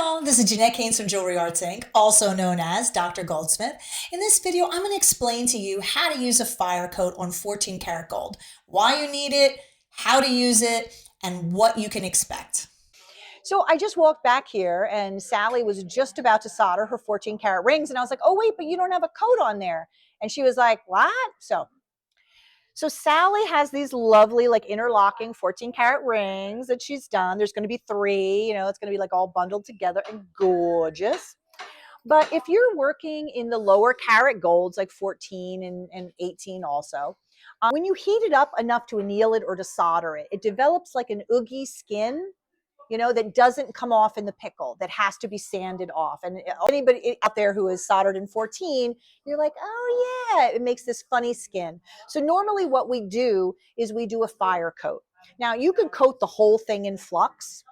Hello, this is Jeanette Keynes from Jewelry Arts Inc., also known as Dr. Goldsmith. In this video, I'm going to explain to you how to use a fire coat on 14 karat gold, why you need it, how to use it, and what you can expect. So I just walked back here and Sally was just about to solder her 14 karat rings. And I was like, oh, wait, but you don't have a coat on there. And she was like, what? So Sally has these lovely, like interlocking 14 karat rings that she's done. There's going to be 3, it's going to be like all bundled together and gorgeous. But if you're working in the lower karat golds, like 14 and 18 also, when you heat it up enough to anneal it or to solder it, it develops like an oogie skin, that doesn't come off in the pickle, that has to be sanded off. And anybody out there who is soldered in 14, you're like, oh yeah, it makes this funny skin. So normally what we do is we do a fire coat. Now you could coat the whole thing in flux.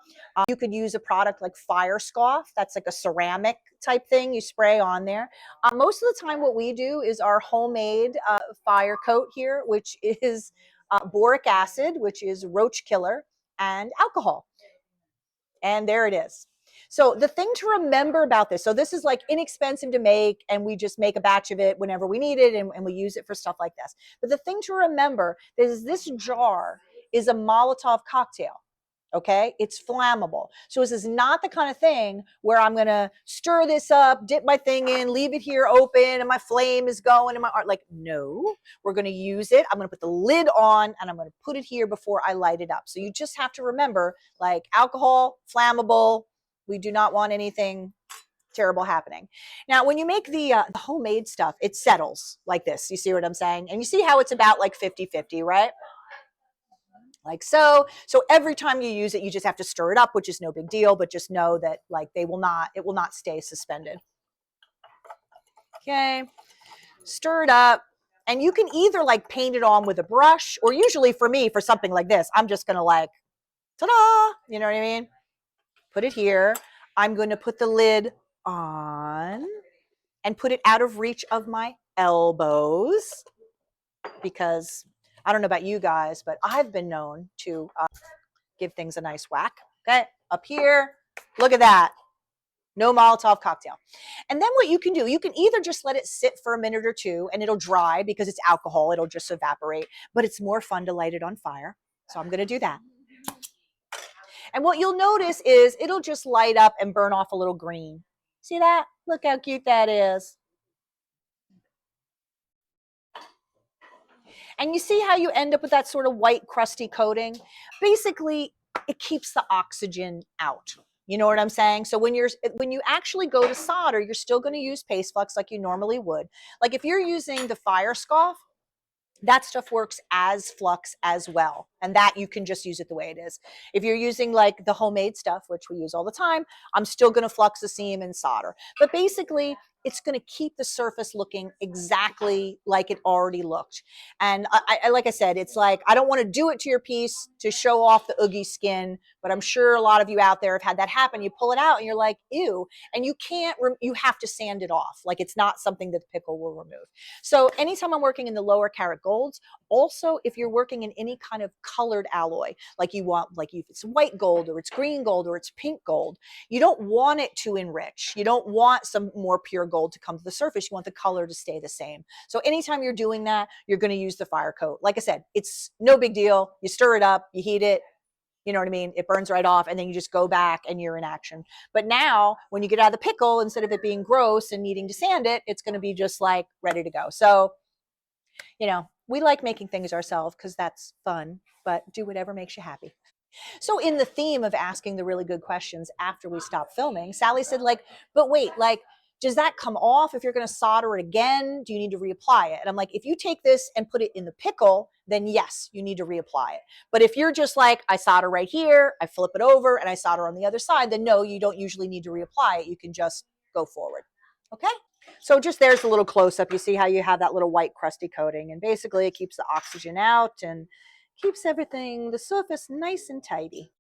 You could use a product like Fire Scoff. That's like a ceramic type thing you spray on there. Most of the time what we do is our homemade fire coat here, which is boric acid, which is roach killer, and alcohol. And there it is. So the thing to remember about this, so this is like inexpensive to make, and we just make a batch of it whenever we need it, and we use it for stuff like this. But the thing to remember is this jar is a Molotov cocktail. Okay, it's flammable. So this is not the kind of thing where I'm gonna stir this up, dip my thing in, leave it here open, and my flame is going and my art. Like, no, we're gonna use it. I'm gonna put the lid on and I'm gonna put it here before I light it up. So you just have to remember, like alcohol, flammable. We do not want anything terrible happening. Now, when you make the homemade stuff, it settles like this. You see what I'm saying? And you see how it's about like 50-50, right? Like so. So every time you use it, you just have to stir it up, which is no big deal, but just know that like it will not stay suspended. Okay, stir it up. And you can either like paint it on with a brush, or usually for me, for something like this, I'm just gonna like, ta-da, you know what I mean? Put it here. I'm going to put the lid on and put it out of reach of my elbows, because I don't know about you guys, but I've been known to give things a nice whack. Okay, up here, look at that. No Molotov cocktail. And then what you can do, you can either just let it sit for a minute or two and it'll dry because it's alcohol, it'll just evaporate, but it's more fun to light it on fire. So I'm going to do that. And what you'll notice is it'll just light up and burn off a little green. See that? Look how cute that is. And you see how you end up with that sort of white crusty coating? Basically, it keeps the oxygen out. You know what I'm saying? So when you actually go to solder, you're still going to use paste flux like you normally would. Like if you're using the Fire Scoff, that stuff works as flux as well. And that you can just use it the way it is. If you're using like the homemade stuff, which we use all the time, I'm still going to flux the seam and solder. But basically, it's going to keep the surface looking exactly like it already looked. And like I said, it's like, I don't want to do it to your piece to show off the oogie skin, but I'm sure a lot of you out there have had that happen. You pull it out and you're like, ew, and you can't, you have to sand it off. Like it's not something that the pickle will remove. So anytime I'm working in the lower karat golds, also if you're working in any kind of colored alloy, like you want, like if it's white gold or it's green gold or it's pink gold, you don't want it to enrich. You don't want some more pure gold to come to the surface. You want the color to stay the same. So anytime you're doing that, you're going to use the fire coat. Like I said, it's no big deal. You stir it up, you heat it, you know what I mean? It burns right off, and then you just go back and you're in action. But now when you get out of the pickle, instead of it being gross and needing to sand it, it's going to be just like ready to go. So, we like making things ourselves because that's fun, but do whatever makes you happy. So in the theme of asking the really good questions after we stop filming, Sally said, like, but wait, like, does that come off if you're going to solder it again? Do you need to reapply it? And I'm like, if you take this and put it in the pickle, then yes, you need to reapply it. But if you're just like, I solder right here, I flip it over and I solder on the other side, then no, you don't usually need to reapply it. You can just go forward. Okay. So just there's a little close up. You see how you have that little white crusty coating, and basically it keeps the oxygen out and keeps everything, the surface nice and tidy.